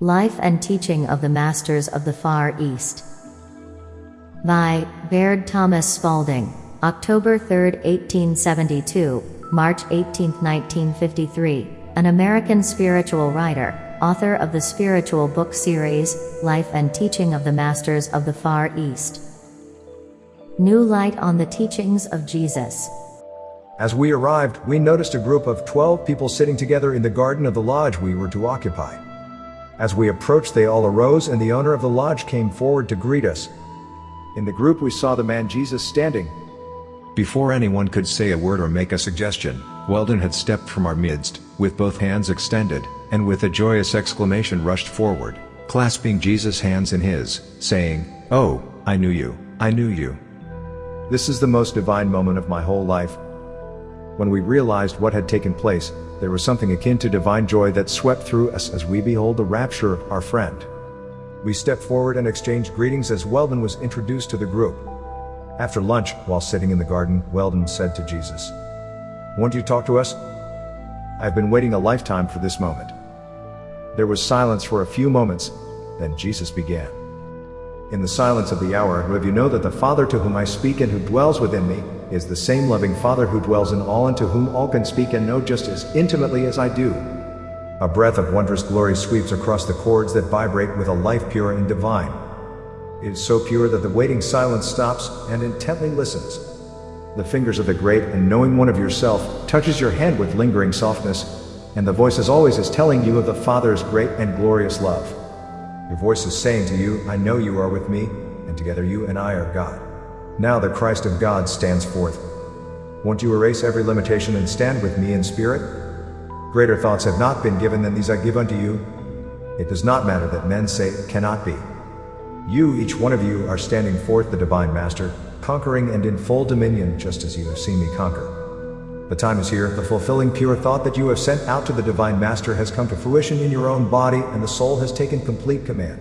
Life and Teaching of the Masters of the Far East. By Baird Thomas Spalding, October 3, 1872, March 18, 1953, an American spiritual writer, author of the spiritual book series, Life and Teaching of the Masters of the Far East. New light on the teachings of Jesus. As we arrived, we noticed a group of 12 people sitting together in the garden of the lodge we were to occupy. As we approached, they all arose, and the owner of the lodge came forward to greet us. In the group we saw the man Jesus standing. Before anyone could say a word or make a suggestion, Weldon had stepped from our midst, with both hands extended, and with a joyous exclamation rushed forward, clasping Jesus' hands in his, saying, "Oh, I knew you, I knew you." This is the most divine moment of my whole life. When we realized what had taken place, there was something akin to divine joy that swept through us as we behold the rapture of our friend. We stepped forward and exchanged greetings as Weldon was introduced to the group. After lunch, while sitting in the garden, Weldon said to Jesus, "Won't you talk to us? I've been waiting a lifetime for this moment." There was silence for a few moments, then Jesus began. "In the silence of the hour, you know that the Father to whom I speak and who dwells within me is the same loving Father who dwells in all and to whom all can speak and know just as intimately as I do." A breath of wondrous glory sweeps across the chords that vibrate with a life pure and divine. It is so pure that the waiting silence stops and intently listens. The fingers of the great and knowing one of yourself touches your hand with lingering softness, and the voice as always is telling you of the Father's great and glorious love. Your voice is saying to you, "I know you are with me, and together you and I are God." Now the Christ of God stands forth. Won't you erase every limitation and stand with me in spirit? Greater thoughts have not been given than these I give unto you. It does not matter that men say it cannot be. You, each one of you, are standing forth the divine Master, conquering and in full dominion just as you have seen me conquer. The time is here, the fulfilling pure thought that you have sent out to the divine Master has come to fruition in your own body, and the soul has taken complete command.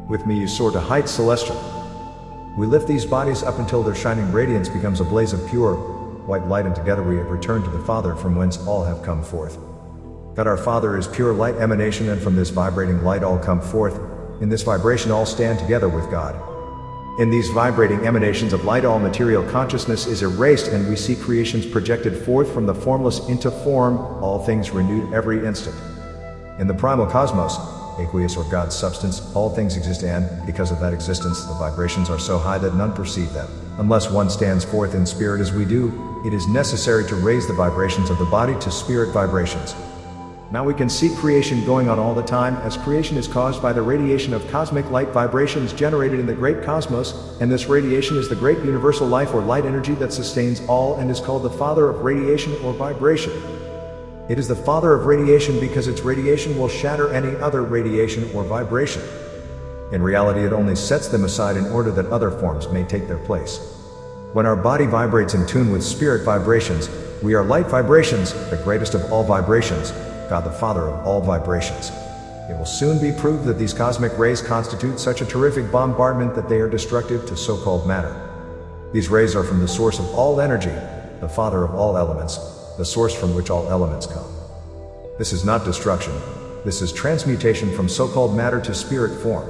With me you soar to heights celestial. We lift these bodies up until their shining radiance becomes a blaze of pure, white light, and together we have returned to the Father from whence all have come forth. God our Father is pure light emanation, and from this vibrating light all come forth. In this vibration all stand together with God. In these vibrating emanations of light all material consciousness is erased, and we see creations projected forth from the formless into form, all things renewed every instant. In the primal cosmos, aqueous or God's substance, all things exist, and, because of that existence, the vibrations are so high that none perceive them. Unless one stands forth in spirit as we do, it is necessary to raise the vibrations of the body to spirit vibrations. Now we can see creation going on all the time, as creation is caused by the radiation of cosmic light vibrations generated in the great cosmos, and this radiation is the great universal life or light energy that sustains all and is called the Father of radiation or vibration. It is the Father of radiation because its radiation will shatter any other radiation or vibration. In reality, it only sets them aside in order that other forms may take their place. When our body vibrates in tune with spirit vibrations, we are light vibrations, the greatest of all vibrations, God the Father of all vibrations. It will soon be proved that these cosmic rays constitute such a terrific bombardment that they are destructive to so-called matter. These rays are from the source of all energy, the Father of all elements, the source from which all elements come. This is not destruction. This is transmutation from so-called matter to spirit form.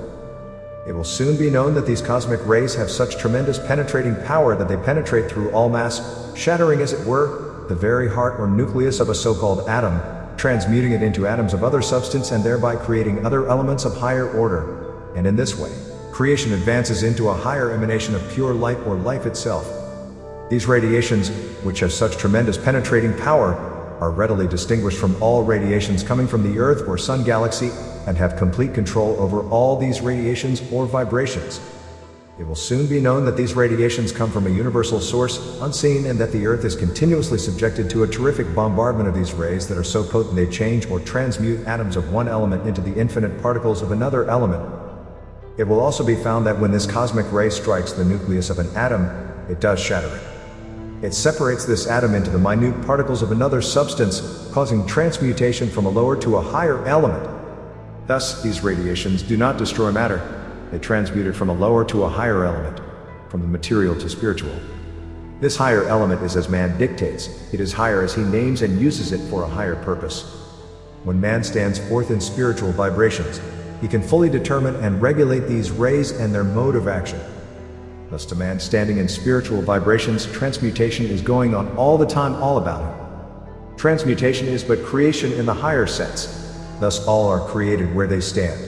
It will soon be known that these cosmic rays have such tremendous penetrating power that they penetrate through all mass, shattering, as it were, the very heart or nucleus of a so-called atom, transmuting it into atoms of other substance and thereby creating other elements of higher order. And in this way, creation advances into a higher emanation of pure light or life itself. These radiations, which have such tremendous penetrating power, are readily distinguished from all radiations coming from the Earth or Sun galaxy, and have complete control over all these radiations or vibrations. It will soon be known that these radiations come from a universal source, unseen, and that the Earth is continuously subjected to a terrific bombardment of these rays that are so potent they change or transmute atoms of one element into the infinite particles of another element. It will also be found that when this cosmic ray strikes the nucleus of an atom, it does shatter it. It separates this atom into the minute particles of another substance, causing transmutation from a lower to a higher element. Thus, these radiations do not destroy matter. They transmute it from a lower to a higher element, from the material to spiritual. This higher element is as man dictates. It is higher as he names and uses it for a higher purpose. When man stands forth in spiritual vibrations, he can fully determine and regulate these rays and their mode of action. Thus to man standing in spiritual vibrations, transmutation is going on all the time, all about him. Transmutation is but creation in the higher sense. Thus all are created where they stand.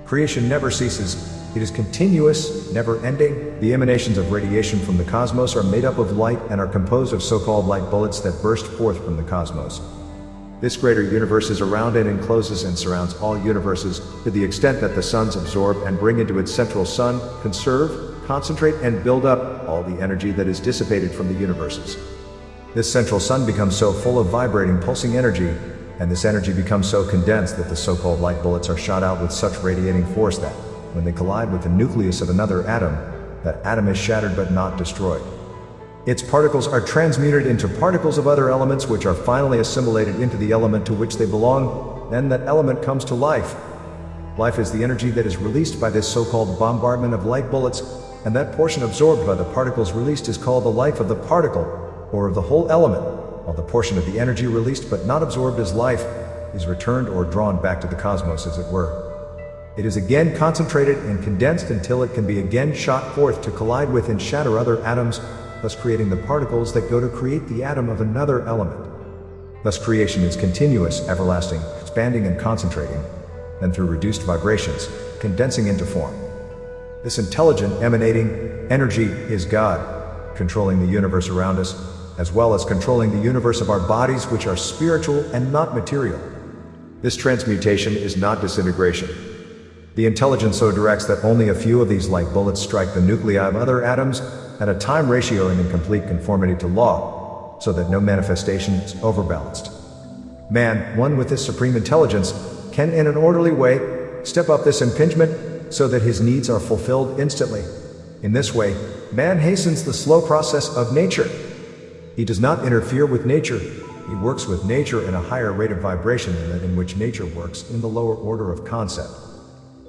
Creation never ceases. It is continuous, never-ending. The emanations of radiation from the cosmos are made up of light and are composed of so-called light bullets that burst forth from the cosmos. This greater universe is around and encloses and surrounds all universes, to the extent that the suns absorb and bring into its central sun, conserve, concentrate and build up all the energy that is dissipated from the universes. This central sun becomes so full of vibrating, pulsing energy, and this energy becomes so condensed that the so-called light bullets are shot out with such radiating force that, when they collide with the nucleus of another atom, that atom is shattered but not destroyed. Its particles are transmuted into particles of other elements which are finally assimilated into the element to which they belong. Then that element comes to life. Life is the energy that is released by this so-called bombardment of light bullets, and that portion absorbed by the particles released is called the life of the particle, or of the whole element, while the portion of the energy released but not absorbed as life is returned or drawn back to the cosmos, as it were. It is again concentrated and condensed until it can be again shot forth to collide with and shatter other atoms, thus creating the particles that go to create the atom of another element. Thus creation is continuous, everlasting, expanding and concentrating, then through reduced vibrations, condensing into form. This intelligent, emanating energy is God, controlling the universe around us, as well as controlling the universe of our bodies, which are spiritual and not material. This transmutation is not disintegration. The intelligence so directs that only a few of these light bullets strike the nuclei of other atoms at a time ratio and in complete conformity to law, so that no manifestation is overbalanced. Man, one with this supreme intelligence, can in an orderly way step up this impingement so that his needs are fulfilled instantly. In this way, man hastens the slow process of nature. He does not interfere with nature. He works with nature in a higher rate of vibration than that in which nature works in the lower order of concept.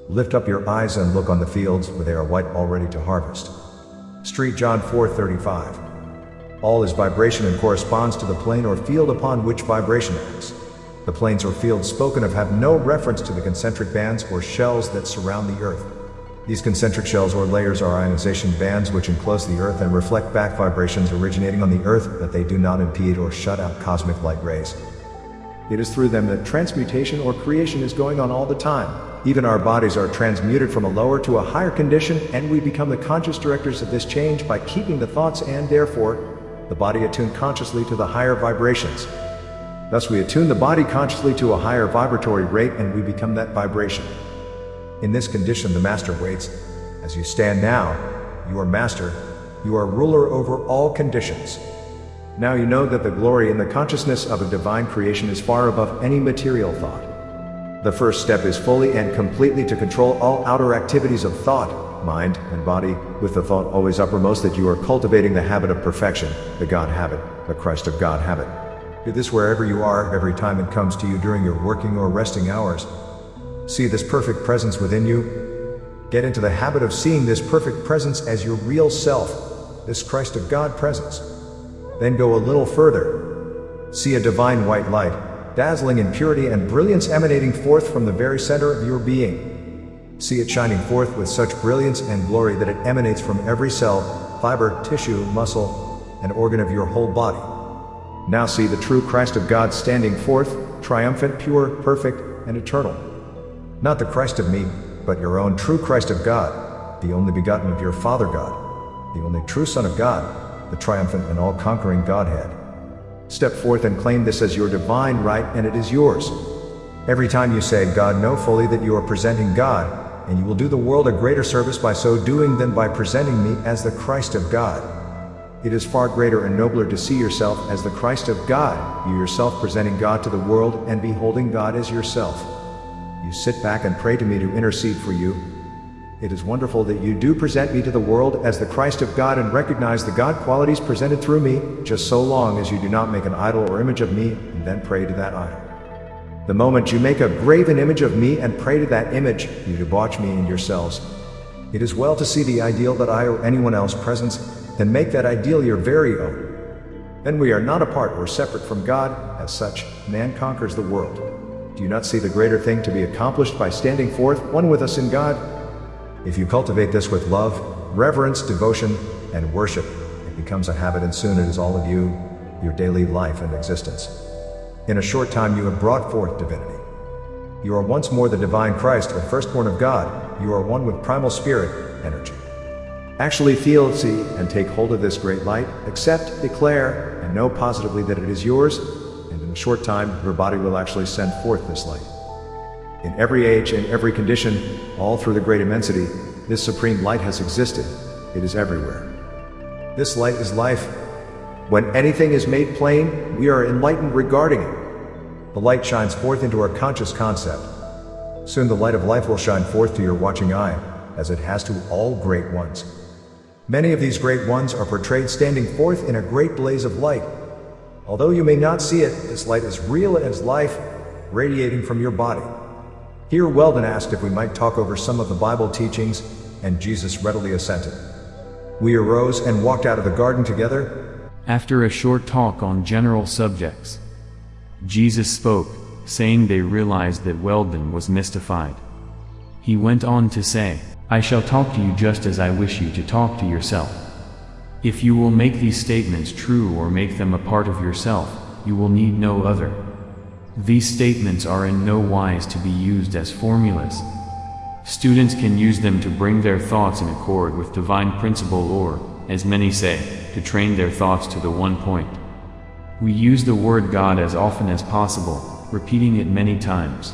Lift up your eyes and look on the fields, where they are white, all ready to harvest. Street John 4:35. All is vibration and corresponds to the plane or field upon which vibration acts. The planes or fields spoken of have no reference to the concentric bands or shells that surround the Earth. These concentric shells or layers are ionization bands which enclose the Earth and reflect back vibrations originating on the Earth, that they do not impede or shut out cosmic light rays. It is through them that transmutation or creation is going on all the time. Even our bodies are transmuted from a lower to a higher condition, and we become the conscious directors of this change by keeping the thoughts and, therefore, the body attuned consciously to the higher vibrations. Thus we attune the body consciously to a higher vibratory rate, and we become that vibration. In this condition the Master waits. As you stand now, you are Master, you are ruler over all conditions. Now you know that the glory in the consciousness of a divine creation is far above any material thought. The first step is fully and completely to control all outer activities of thought, mind, and body, with the thought always uppermost that you are cultivating the habit of perfection, the God habit, the Christ of God habit. Do this wherever you are, every time it comes to you during your working or resting hours. See this perfect presence within you. Get into the habit of seeing this perfect presence as your real self, this Christ of God presence. Then go a little further. See a divine white light, dazzling in purity and brilliance, emanating forth from the very center of your being. See it shining forth with such brilliance and glory that it emanates from every cell, fiber, tissue, muscle, and organ of your whole body. Now see the true Christ of God standing forth, triumphant, pure, perfect, and eternal. Not the Christ of me, but your own true Christ of God, the only begotten of your Father God, the only true Son of God, the triumphant and all-conquering Godhead. Step forth and claim this as your divine right, and it is yours. Every time you say God, know fully that you are presenting God, and you will do the world a greater service by so doing than by presenting me as the Christ of God. It is far greater and nobler to see yourself as the Christ of God, you yourself presenting God to the world and beholding God as yourself. You sit back and pray to me to intercede for you. It is wonderful that you do present me to the world as the Christ of God and recognize the God qualities presented through me, just so long as you do not make an idol or image of me and then pray to that idol. The moment you make a graven image of me and pray to that image, you debauch me and yourselves. It is well to see the ideal that I or anyone else presents, then make that ideal your very own. Then we are not apart or separate from God. As such, man conquers the world. Do you not see the greater thing to be accomplished by standing forth, one with us in God? If you cultivate this with love, reverence, devotion, and worship, it becomes a habit, and soon it is all of you, your daily life and existence. In a short time you have brought forth divinity. You are once more the divine Christ, the firstborn of God. You are one with primal spirit, energy. Actually feel, see, and take hold of this great light, accept, declare, and know positively that it is yours, and in a short time your body will actually send forth this light. In every age, in every condition, all through the great immensity, this supreme light has existed. It is everywhere. This light is life. When anything is made plain, we are enlightened regarding it. The light shines forth into our conscious concept. Soon the light of life will shine forth to your watching eye, as it has to all great ones. Many of these great ones are portrayed standing forth in a great blaze of light. Although you may not see it, this light is real and is life, radiating from your body. Here Weldon asked if we might talk over some of the Bible teachings, and Jesus readily assented. We arose and walked out of the garden together. After a short talk on general subjects, Jesus spoke, saying they realized that Weldon was mystified. He went on to say, "I shall talk to you just as I wish you to talk to yourself. If you will make these statements true or make them a part of yourself, you will need no other. These statements are in no wise to be used as formulas. Students can use them to bring their thoughts in accord with divine principle or, as many say, to train their thoughts to the one point. We use the word God as often as possible, repeating it many times.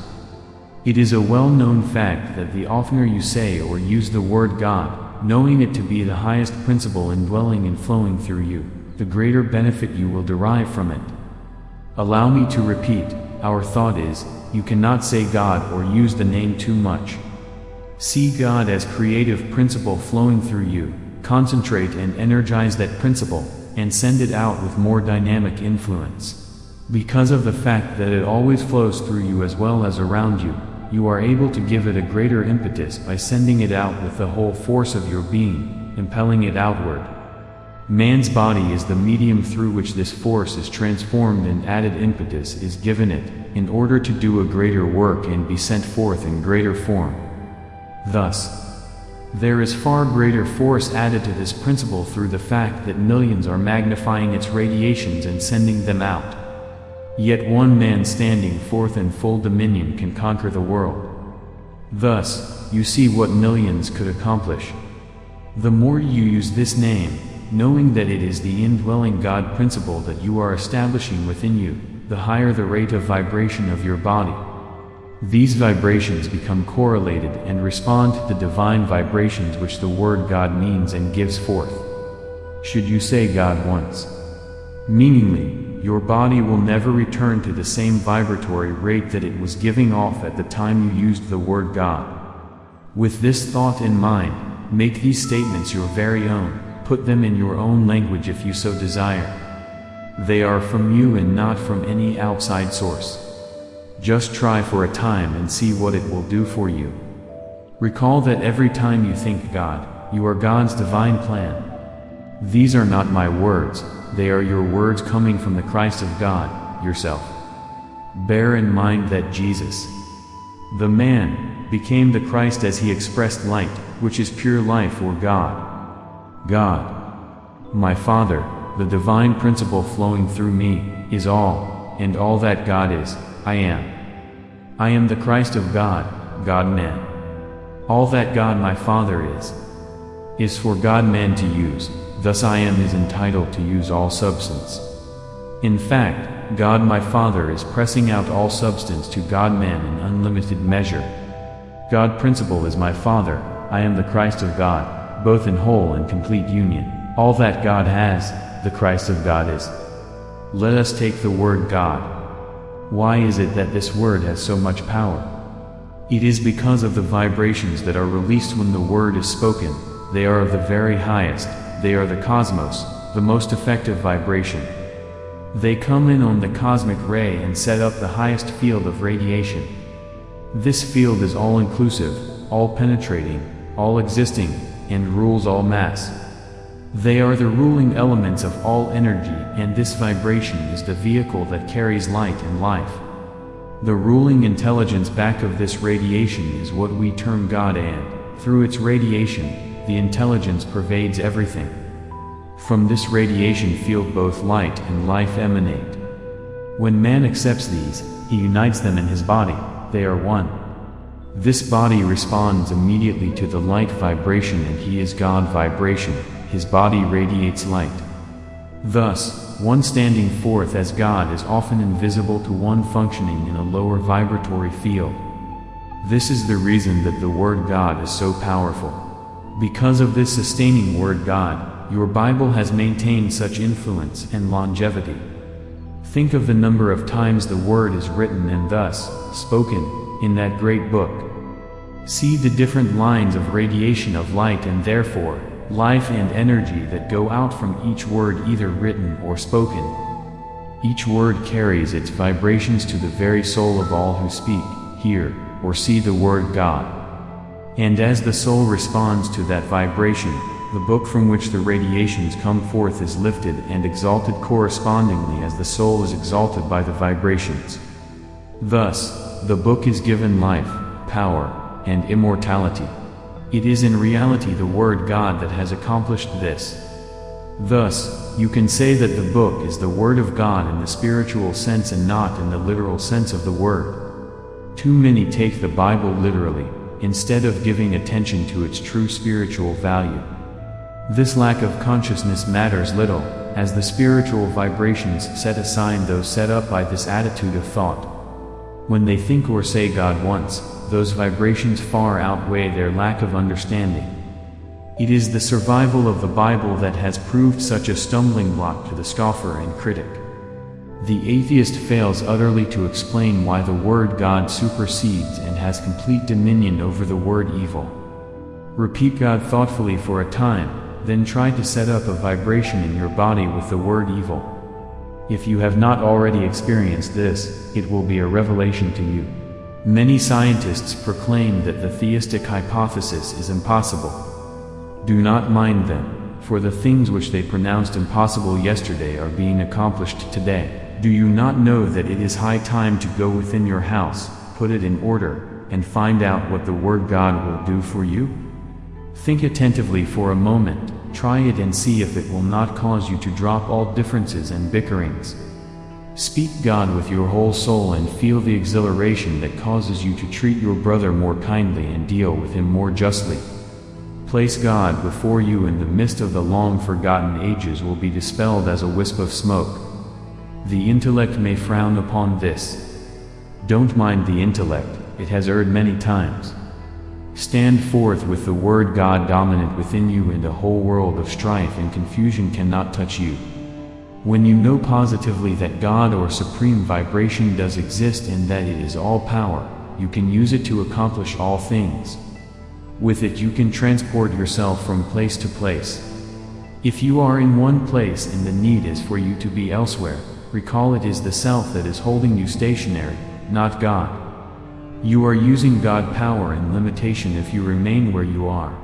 It is a well-known fact that the oftener you say or use the word God, knowing it to be the highest principle indwelling and flowing through you, the greater benefit you will derive from it. Allow me to repeat, our thought is, you cannot say God or use the name too much. See God as creative principle flowing through you, concentrate and energize that principle, and send it out with more dynamic influence. Because of the fact that it always flows through you as well as around you, you are able to give it a greater impetus by sending it out with the whole force of your being, impelling it outward. Man's body is the medium through which this force is transformed and added impetus is given it, in order to do a greater work and be sent forth in greater form. Thus, there is far greater force added to this principle through the fact that millions are magnifying its radiations and sending them out. Yet one man standing forth in full dominion can conquer the world. Thus, you see what millions could accomplish. The more you use this name, knowing that it is the indwelling God principle that you are establishing within you, the higher the rate of vibration of your body. These vibrations become correlated and respond to the divine vibrations which the word God means and gives forth. Should you say God once, meaningly, your body will never return to the same vibratory rate that it was giving off at the time you used the word God. With this thought in mind, make these statements your very own. Put them in your own language if you so desire. They are from you and not from any outside source. Just try for a time and see what it will do for you. Recall that every time you think God, you are God's divine plan. These are not my words, they are your words coming from the Christ of God, yourself. Bear in mind that Jesus, the man, became the Christ as he expressed light, which is pure life or God. God, my Father, the divine principle flowing through me, is all, and all that God is, I am. I am the Christ of God, God-man. All that God my Father is for God-man to use, thus I am is entitled to use all substance. In fact, God my Father is pressing out all substance to God-man in unlimited measure. God principle is my Father, I am the Christ of God, both in whole and complete union. All that God has, the Christ of God is. Let us take the word God. Why is it that this word has so much power? It is because of the vibrations that are released when the word is spoken. They are of the very highest, they are the cosmos, the most effective vibration. They come in on the cosmic ray and set up the highest field of radiation. This field is all-inclusive, all-penetrating, all-existing, and rules all mass. They are the ruling elements of all energy, and this vibration is the vehicle that carries light and life. The ruling intelligence back of this radiation is what we term God, and, through its radiation, the intelligence pervades everything. From this radiation field both light and life emanate. When man accepts these, he unites them in his body, they are one. This body responds immediately to the light vibration, and he is God vibration, his body radiates light. Thus, one standing forth as God is often invisible to one functioning in a lower vibratory field. This is the reason that the word God is so powerful. Because of this sustaining word God, your Bible has maintained such influence and longevity. Think of the number of times the word is written and thus spoken in that great book. See the different lines of radiation of light and therefore life and energy that go out from each word, either written or spoken. Each word carries its vibrations to the very soul of all who speak, hear, or see the word God. And as the soul responds to that vibration, the book from which the radiations come forth is lifted and exalted correspondingly as the soul is exalted by the vibrations. Thus, the book is given life, power, and immortality. It is in reality the word God that has accomplished this. Thus, you can say that the book is the word of God in the spiritual sense and not in the literal sense of the word. Too many take the Bible literally, instead of giving attention to its true spiritual value. This lack of consciousness matters little, as the spiritual vibrations set aside those set up by this attitude of thought. When they think or say God once, those vibrations far outweigh their lack of understanding. It is the survival of the Bible that has proved such a stumbling block to the scoffer and critic. The atheist fails utterly to explain why the word God supersedes and has complete dominion over the word evil. Repeat God thoughtfully for a time, then try to set up a vibration in your body with the word evil. If you have not already experienced this, it will be a revelation to you. Many scientists proclaim that the theistic hypothesis is impossible. Do not mind them, for the things which they pronounced impossible yesterday are being accomplished today. Do you not know that it is high time to go within your house, put it in order, and find out what the word God will do for you? Think attentively for a moment, try it and see if it will not cause you to drop all differences and bickerings. Speak God with your whole soul and feel the exhilaration that causes you to treat your brother more kindly and deal with him more justly. Place God before you and the mist of the long-forgotten ages will be dispelled as a wisp of smoke. The intellect may frown upon this. Don't mind the intellect, it has erred many times. Stand forth with the word God dominant within you, and a whole world of strife and confusion cannot touch you. When you know positively that God or supreme vibration does exist and that it is all power, you can use it to accomplish all things. With it you can transport yourself from place to place. If you are in one place and the need is for you to be elsewhere, recall it is the self that is holding you stationary, not God. You are using God power and limitation if you remain where you are.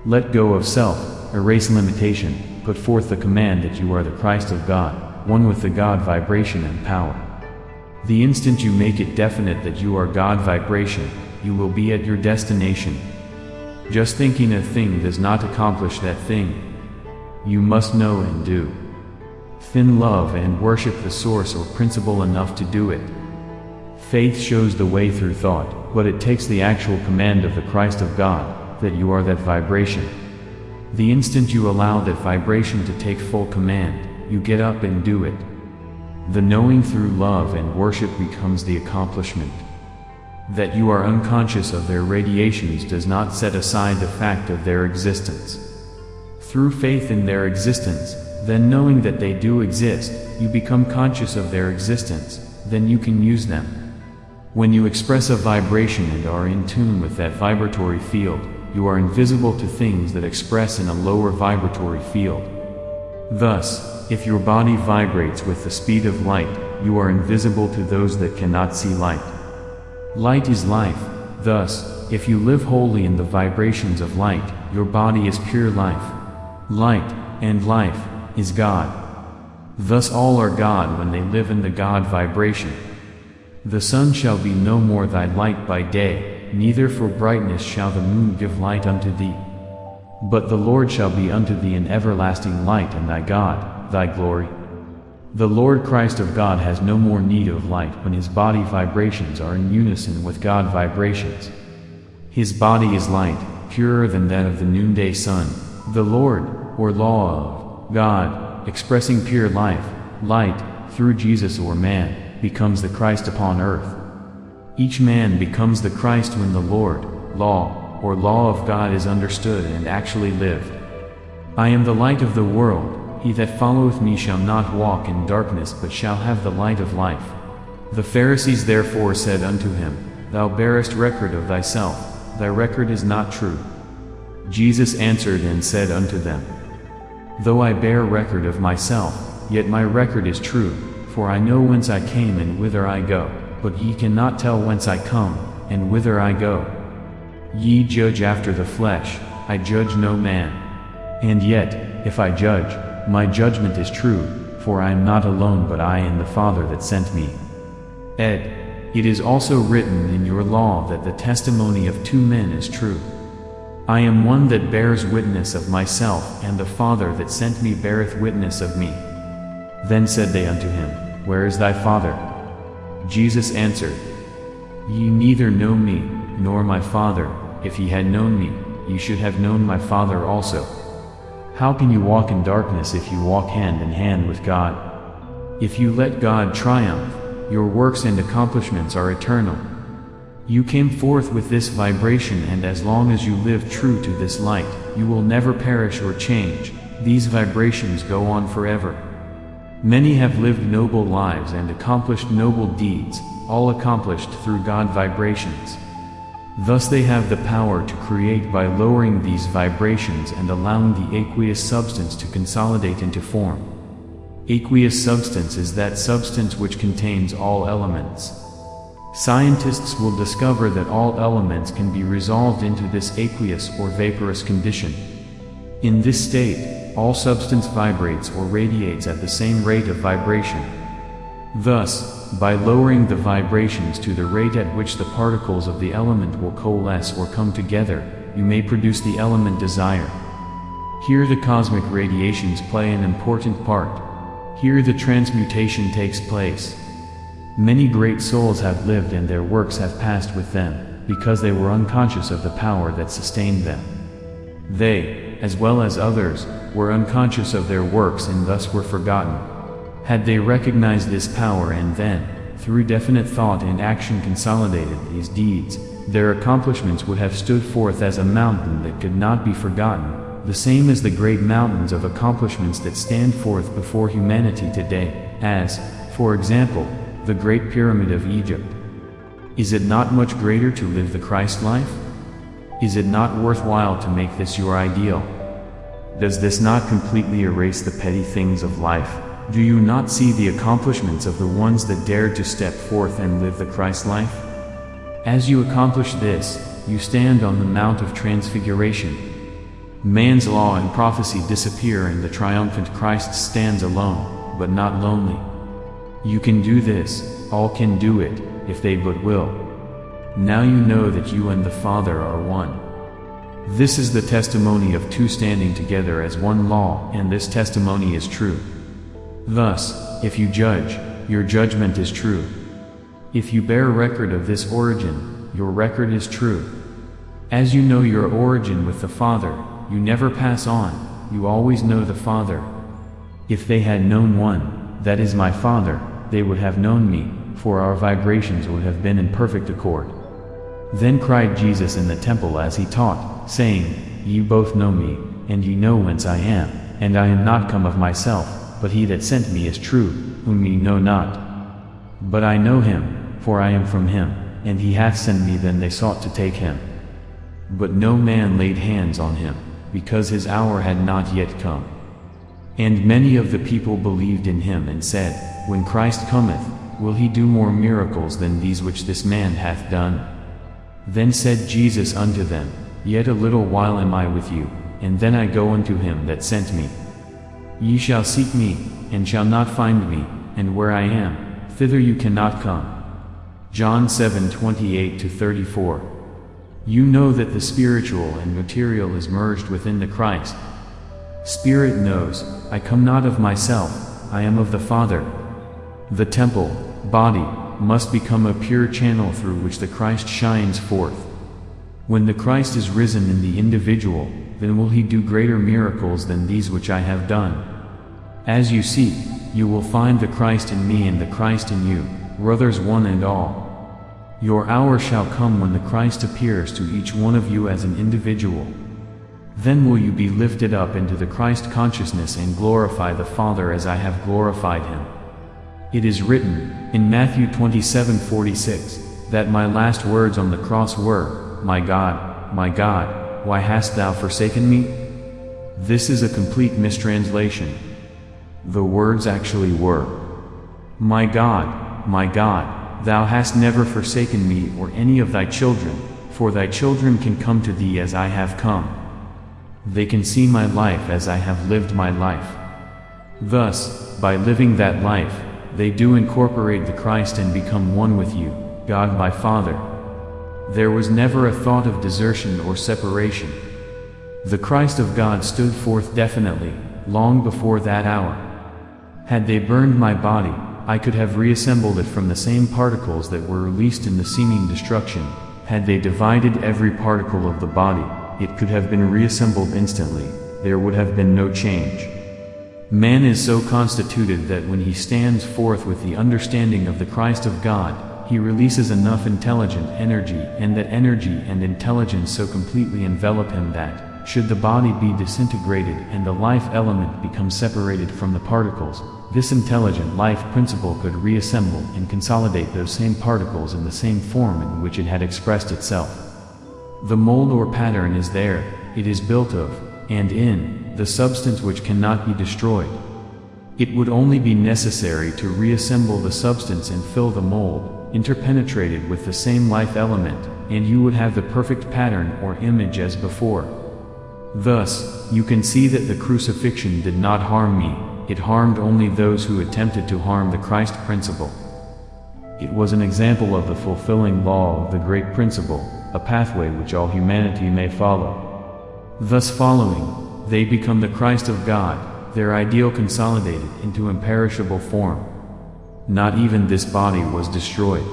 Let go of self, erase limitation, put forth the command that you are the Christ of God, one with the God vibration and power. The instant you make it definite that you are God vibration, you will be at your destination. Just thinking a thing does not accomplish that thing. You must know and do. Thin love and worship the source or principle enough to do it. Faith shows the way through thought, but it takes the actual command of the Christ of God, that you are that vibration. The instant you allow that vibration to take full command, you get up and do it. The knowing through love and worship becomes the accomplishment. That you are unconscious of their radiations does not set aside the fact of their existence. Through faith in their existence, then knowing that they do exist, you become conscious of their existence, then you can use them. When you express a vibration and are in tune with that vibratory field, you are invisible to things that express in a lower vibratory field. Thus, if your body vibrates with the speed of light, you are invisible to those that cannot see light. Light is life. Thus, if you live wholly in the vibrations of light, your body is pure life. Light, and life, is God. Thus all are God when they live in the God vibration. The sun shall be no more thy light by day, neither for brightness shall the moon give light unto thee. But the Lord shall be unto thee an everlasting light, and thy God, thy glory. The Lord Christ of God has no more need of light when his body vibrations are in unison with God vibrations. His body is light, purer than that of the noonday sun. The Lord, or law of God, expressing pure life, light, through Jesus or man, becomes the Christ upon earth. Each man becomes the Christ when the Lord, law, or law of God is understood and actually lived. I am the light of the world. He that followeth me shall not walk in darkness but shall have the light of life. The Pharisees therefore said unto him, Thou bearest record of thyself, thy record is not true. Jesus answered and said unto them, Though I bear record of myself, yet my record is true, for I know whence I came and whither I go, but ye cannot tell whence I come, and whither I go. Ye judge after the flesh, I judge no man. And yet, if I judge, my judgment is true, for I am not alone but I and the Father that sent me. Ed. It is also written in your law that the testimony of two men is true. I am one that bears witness of myself, and the Father that sent me beareth witness of me. Then said they unto him, Where is thy Father? Jesus answered, Ye neither know me, nor my Father. If ye had known me, ye should have known my Father also. How can you walk in darkness if you walk hand in hand with God? If you let God triumph, your works and accomplishments are eternal. You came forth with this vibration, and as long as you live true to this light, you will never perish or change. These vibrations go on forever. Many have lived noble lives and accomplished noble deeds, all accomplished through God vibrations. Thus they have the power to create by lowering these vibrations and allowing the aqueous substance to consolidate into form. Aqueous substance is that substance which contains all elements. Scientists will discover that all elements can be resolved into this aqueous or vaporous condition. In this state, all substance vibrates or radiates at the same rate of vibration. Thus, by lowering the vibrations to the rate at which the particles of the element will coalesce or come together, you may produce the element desire. Here the cosmic radiations play an important part. Here the transmutation takes place. Many great souls have lived and their works have passed with them, because they were unconscious of the power that sustained them. They, as well as others, were unconscious of their works and thus were forgotten. Had they recognized this power and then, through definite thought and action consolidated these deeds, their accomplishments would have stood forth as a mountain that could not be forgotten, the same as the great mountains of accomplishments that stand forth before humanity today, as, for example, the Great Pyramid of Egypt. Is it not much greater to live the Christ life? Is it not worthwhile to make this your ideal? Does this not completely erase the petty things of life? Do you not see the accomplishments of the ones that dared to step forth and live the Christ life? As you accomplish this, you stand on the Mount of Transfiguration. Man's law and prophecy disappear and the triumphant Christ stands alone, but not lonely. You can do this, all can do it, if they but will. Now you know that you and the Father are one. This is the testimony of two standing together as one law, and this testimony is true. Thus, if you judge, your judgment is true. If you bear record of this origin, your record is true. As you know your origin with the Father, you never pass on, you always know the Father. If they had known one, that is my Father, they would have known me, for our vibrations would have been in perfect accord. Then cried Jesus in the temple as he taught, saying, Ye both know me, and ye know whence I am, and I am not come of myself, but he that sent me is true, whom ye know not. But I know him, for I am from him, and he hath sent me. Then they sought to take him. But no man laid hands on him, because his hour had not yet come. And many of the people believed in him and said, When Christ cometh, will he do more miracles than these which this man hath done? Then said Jesus unto them, Yet a little while am I with you, and then I go unto him that sent me. Ye shall seek me, and shall not find me, and where I am, thither you cannot come. John 7:28-34. You know that the spiritual and material is merged within the Christ. Spirit knows, I come not of myself, I am of the Father. The temple, body, must become a pure channel through which the Christ shines forth. When the Christ is risen in the individual, then will he do greater miracles than these which I have done. As you seek, you will find the Christ in me and the Christ in you, brothers one and all. Your hour shall come when the Christ appears to each one of you as an individual. Then will you be lifted up into the Christ consciousness and glorify the Father as I have glorified him. It is written, in Matthew 27:46, that my last words on the cross were, my God, why hast thou forsaken me? This is a complete mistranslation. The words actually were, my God, thou hast never forsaken me or any of thy children, for thy children can come to thee as I have come. They can see my life as I have lived my life. Thus, by living that life, they do incorporate the Christ and become one with you, God my Father. There was never a thought of desertion or separation. The Christ of God stood forth definitely, long before that hour. Had they burned my body, I could have reassembled it from the same particles that were released in the seeming destruction. Had they divided every particle of the body, it could have been reassembled instantly. There would have been no change. Man is so constituted that when he stands forth with the understanding of the Christ of God, he releases enough intelligent energy, and that energy and intelligence so completely envelop him that, should the body be disintegrated and the life element become separated from the particles, this intelligent life principle could reassemble and consolidate those same particles in the same form in which it had expressed itself. The mold or pattern is there, it is built of, and in, the substance which cannot be destroyed. It would only be necessary to reassemble the substance and fill the mold, interpenetrated with the same life element, and you would have the perfect pattern or image as before. Thus, you can see that the crucifixion did not harm me, it harmed only those who attempted to harm the Christ principle. It was an example of the fulfilling law of the great principle, a pathway which all humanity may follow. Thus following, they become the Christ of God, their ideal consolidated into imperishable form. Not even this body was destroyed.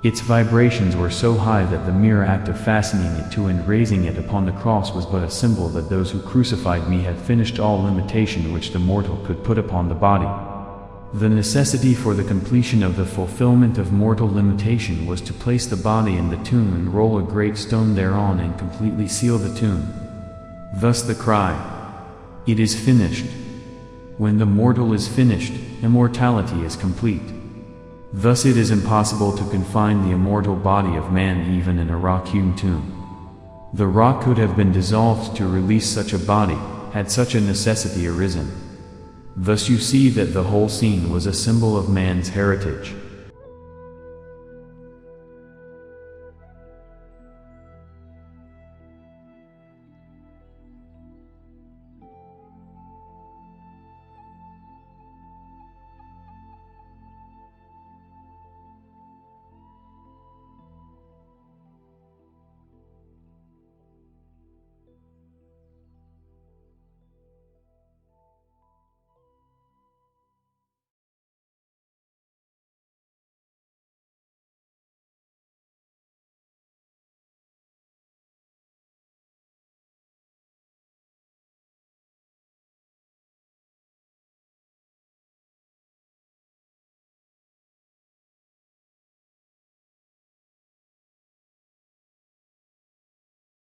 Its vibrations were so high that the mere act of fastening it to and raising it upon the cross was but a symbol that those who crucified me had finished all limitation which the mortal could put upon the body. The necessity for the completion of the fulfillment of mortal limitation was to place the body in the tomb and roll a great stone thereon and completely seal the tomb. Thus the cry, "It is finished." When the mortal is finished, immortality is complete. Thus it is impossible to confine the immortal body of man even in a rock-hewn tomb. The rock could have been dissolved to release such a body, had such a necessity arisen. Thus you see that the whole scene was a symbol of man's heritage.